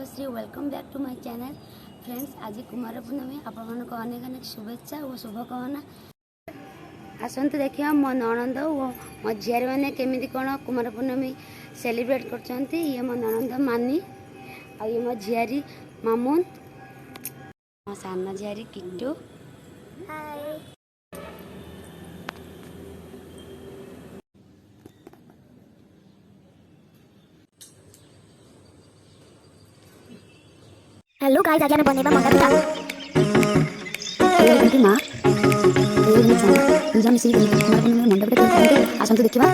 Shubhashree welcome back to my channel friends. आज कुमार पूर्णमी आपण अनेक अनेक शुभेच्छा और शुभकामना। आसतु देखिए मो ननंद और मो झील मैंने केमी कौन कुमार पूर्णमी सेलिब्रेट कर। ये मो ननंद मानी और ये मो झीआरी मामुन मो सान झीआरी किट्टू। हेलो गाइस, आज मैं बनेबा मंगा पिठा। ये बनती मां ये दिन छान पूजा मिसी कुमार पूर्णमी मंडप रे करते। आसतु देखिबा।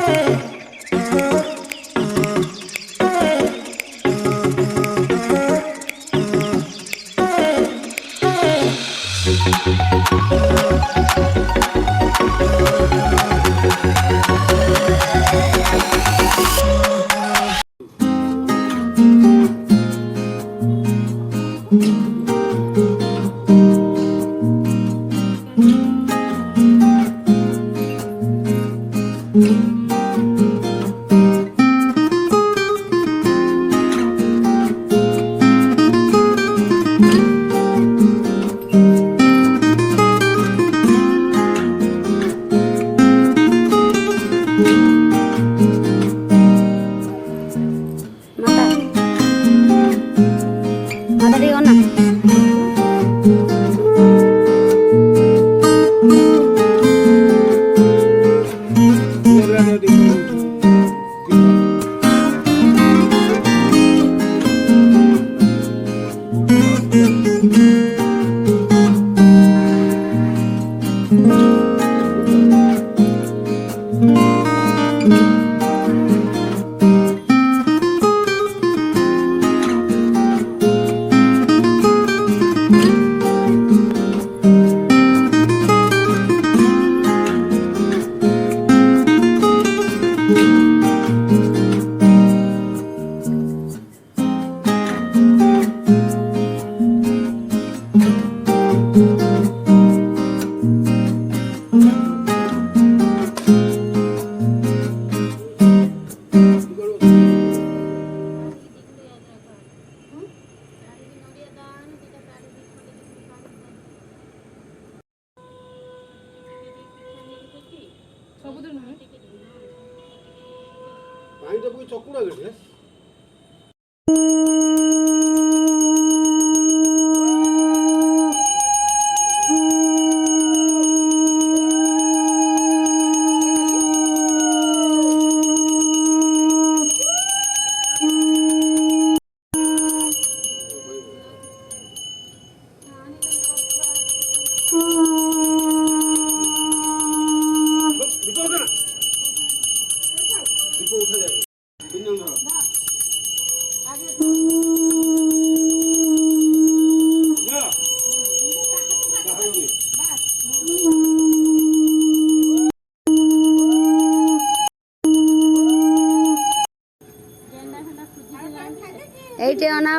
एटे अना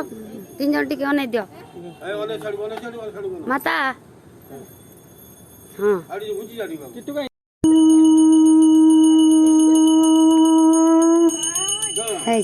तीन जन टिके अनै दियो माता। हाँ है